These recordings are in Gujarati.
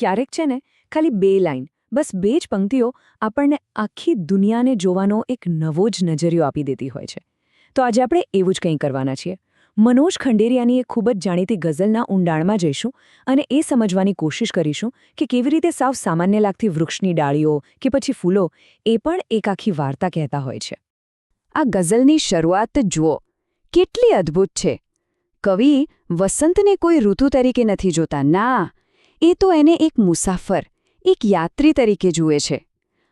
ક્યારેક છે ને ખાલી 2 લાઈન, બસ 2 જ પંક્તિઓ આપણને આખી દુનિયાને જોવાનો એક નવો જ નજરિયો આપી દેતી હોય છે. તો આજે આપણે એવું જ કંઈ કરવાના છીએ. મનોજ ખંડેરિયાની એક ખૂબ જ જાણીતી ગઝલના ઊંડાણમાં જઈશું અને એ સમજવાની કોશિશ કરીશું કે કેવી રીતે સાવ સામાન્ય લાગતી વૃક્ષની ડાળીઓ કે પછી ફૂલો એ પણ એક આખી વાર્તા કહેતા હોય છે. આ ગઝલની શરૂઆત જુઓ, કેટલી અદ્ભુત છે. કવિ વસંતને કોઈ ઋતુ તરીકે નથી જોતા, ના, એ તો એને એક મુસાફર, એક યાત્રી તરીકે જુએ છે.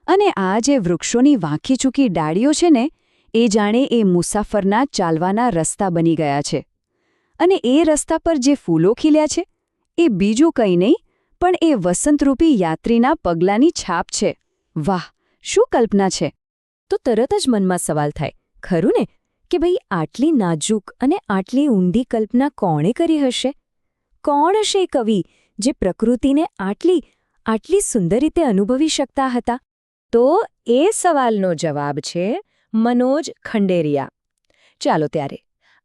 અને આ જે વૃક્ષોની વાંખીચૂકી ડાળીઓ છે ને, એ જાણે એ મુસાફરના ચાલવાના રસ્તા બની ગયા છે. અને એ રસ્તા પર જે ફૂલો ખીલ્યા છે, એ બીજું કંઈ નહીં પણ એ વસંતરૂપી યાત્રીના પગલાંની છાપ છે. વાહ, શું કલ્પના છે! તો તરત જ મનમાં સવાલ થાય, ખરું ને, કે ભાઈ આટલી નાજુક અને આટલી ઊંડી કલ્પના કોણે કરી હશે? કોણ હશે એ કવિ જે પ્રકૃતિને આટલી સુંદર રીતે અનુભવી શકતા હતા? તો એ સવાલનો જવાબ છે મનોજ ખંડેરિયા. ચાલો ત્યારે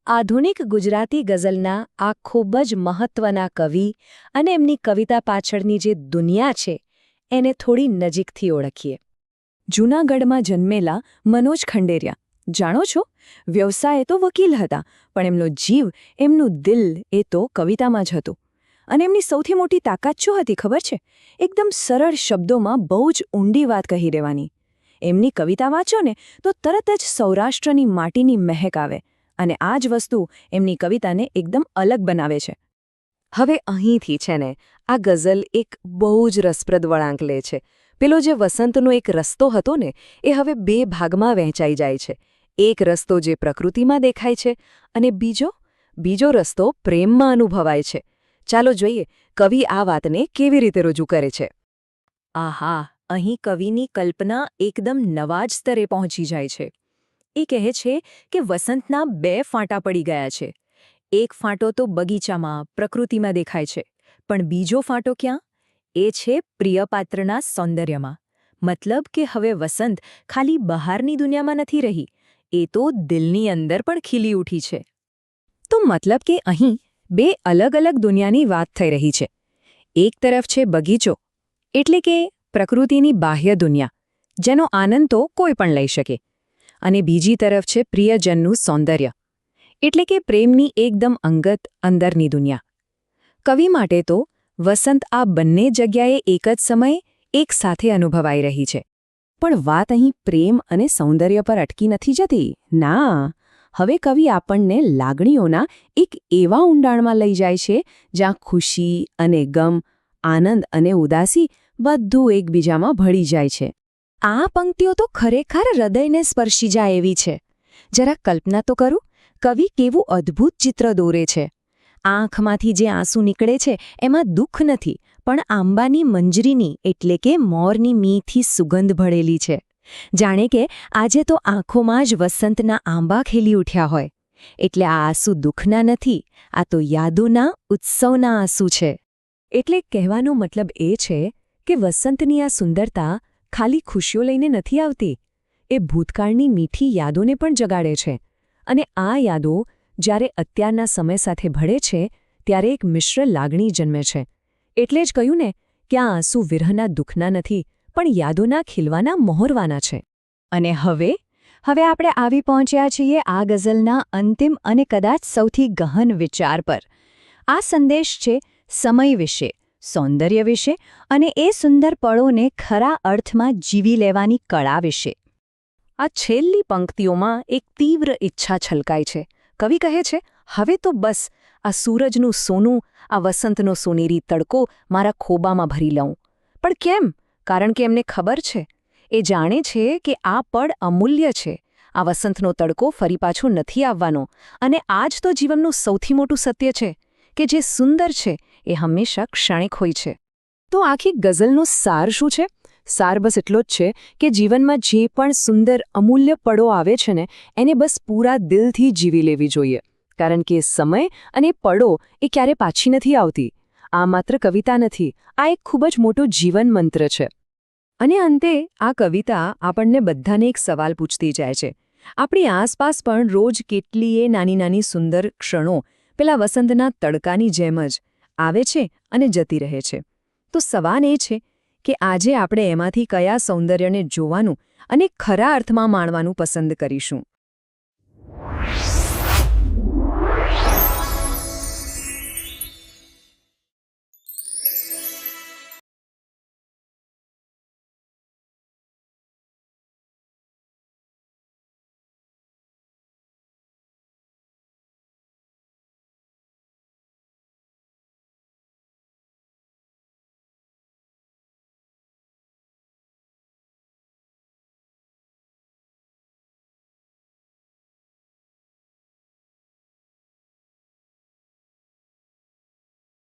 આધુનિક ગુજરાતી ગઝલના આ ખૂબ જ મહત્વના કવિ અને એમની કવિતા પાછળની જે દુનિયા છે એને થોડી નજીકથી ઓળખીએ. જૂનાગઢમાં જન્મેલા મનોજ ખંડેરિયા, જાણો છો, વ્યવસાયે તો વકીલ હતા, પણ એમનો જીવ, એમનું દિલ એ તો કવિતામાં જ હતું. અને એમની સૌથી મોટી તાકાત શું હતી ખબર છે? એકદમ સરળ શબ્દોમાં બહુ જ ઊંડી વાત કહી દેવાની. એમની કવિતા વાંચો ને તો તરત જ સૌરાષ્ટ્રની માટીની મહેક આવે, અને આ જ વસ્તુ એમની કવિતાને એકદમ અલગ બનાવે છે. હવે અહીંથી છે ને આ ગઝલ એક બહુ જ રસપ્રદ વળાંક લે છે. પેલો જે વસંતનો એક રસ્તો હતો ને, એ હવે 2 ભાગમાં વહેંચાઈ જાય છે. એક રસ્તો જે પ્રકૃતિમાં દેખાય છે અને બીજો રસ્તો પ્રેમમાં અનુભવાય છે. ચાલો જોઈએ કવિ આ વાતને કેવી રીતે રજૂ કરે છે. આહા, અહીં કવિની કલ્પના એકદમ નવા જ સ્તરે પહોંચી જાય છે. એ કહે છે કે વસંતના 2 ફાંટા પડી ગયા છે. એક ફાંટો તો બગીચામાં, પ્રકૃતિમાં દેખાય છે, પણ બીજો ફાંટો ક્યાં? એ છે પ્રિયપાત્રના સૌંદર્યમાં. મતલબ કે હવે વસંત ખાલી બહારની દુનિયામાં નથી રહી, એ તો દિલની અંદર પણ ખીલી ઉઠી છે. તો મતલબ કે અહીં 2 અલગ-અલગ દુનિયાની વાત થઈ રહી છે. એક તરફ છે બગીચો, એટલે કે પ્રકૃતિની બાહ્ય દુનિયા, જેનો આનંદ તો કોઈ પણ લઈ શકે. અને બીજી તરફ છે પ્રિયજનનું સૌંદર્ય, એટલે કે પ્રેમની એકદમ અંગત અંદરની દુનિયા. કવિ માટે તો વસંત આ બંને જગ્યાએ એક જ સમયે એક સાથે અનુભવાઈ રહી છે. પણ વાત અહીં પ્રેમ અને સૌંદર્ય પર અટકી નથી જતી. ના, હવે કવિ આપણને લાગણીઓના એક એવા ઊંડાણમાં લઈ જાય છે જ્યાં ખુશી અને ગમ, આનંદ અને ઉદાસી બધું એકબીજામાં ભળી જાય છે. આ પંક્તિઓ તો ખરેખર હૃદયને સ્પર્શી જાય એવી છે. જરા કલ્પના તો કરું, કવિ કેવું અદ્ભુત ચિત્ર દોરે છે. આંખમાંથી જે આંસુ નીકળે છે એમાં દુઃખ નથી, પણ આંબાની મંજરીની એટલે કે મોરની મીઠી સુગંધ ભળેલી છે. જાણે કે આજે તો આંખોમાં જ વસંતના આંબા ખીલી ઉઠ્યા હોય. એટલે આ આંસુ દુઃખના નથી, આ તો યાદોના ઉત્સવના આંસુ છે. એટલે કહેવાનો મતલબ એ છે કે વસંતની આ સુંદરતા ખાલી ખુશીઓ લઈને નથી આવતી, એ ભૂતકાળની મીઠી યાદોને પણ જગાડે છે. અને આ યાદો જ્યારે અત્યારના સમય સાથે ભળે છે ત્યારે એક મિશ્ર લાગણી જન્મે છે. એટલે જ કહ્યું ને કે આ આંસુ વિરહના દુઃખના નથી, પણ યાદોના ખીલવાના મહોરવાના છે. અને હવે આપણે આવી પહોંચ્યા છીએ આ ગઝલના અંતિમ અને કદાચ સૌથી ગહન વિચાર પર. આ સંદેશ છે સમય વિશે, સૌંદર્ય વિશે અને એ સુંદર પળોને ખરા અર્થમાં જીવી લેવાની કળા વિશે. આ છેલ્લી પંક્તિઓમાં એક તીવ્ર ઈચ્છા છલકાય છે. કવિ કહે છે, હવે તો બસ આ સૂરજનું સોનું, આ વસંતનો સોનેરી તડકો મારા ખોબામાં ભરી લઉં. પણ કેમ? કારણ કે એમને ખબર છે, એ જાણે છે કે આ પળ અમૂલ્ય છે. આ વસંતનો તડકો ફરી પાછો નથી આવવાનો. અને આ જ તો જીવનનું સૌથી મોટું સત્ય છે કે જે સુંદર છે એ હંમેશા ક્ષણિક હોય છે. તો આખી ગઝલનો સાર શું છે? સાર બસ એટલો જ છે કે જીવનમાં જે પણ સુંદર અમૂલ્ય પળો આવે છે ને, એને બસ પૂરા દિલથી જીવી લેવી જોઈએ. કારણ કે સમય અને પળો એ ક્યારે પાછી નથી આવતી. આ માત્ર કવિતા નથી, આ એક ખૂબ જ મોટો જીવન મંત્ર છે. અને અંતે આ કવિતા આપણને બધાને એક સવાલ પૂછતી જાય છે. આપણી આસપાસ પણ રોજ કેટલીય નાની નાની સુંદર ક્ષણો પેલા વસંતના તડકાની જેમ જ આવે છે અને જતી રહે છે. તો સવાલ એ છે કે આજે આપણે એમાંથી કયા સૌંદર્યને જોવાનું અને ખરા અર્થમાં માણવાનું પસંદ કરીશું.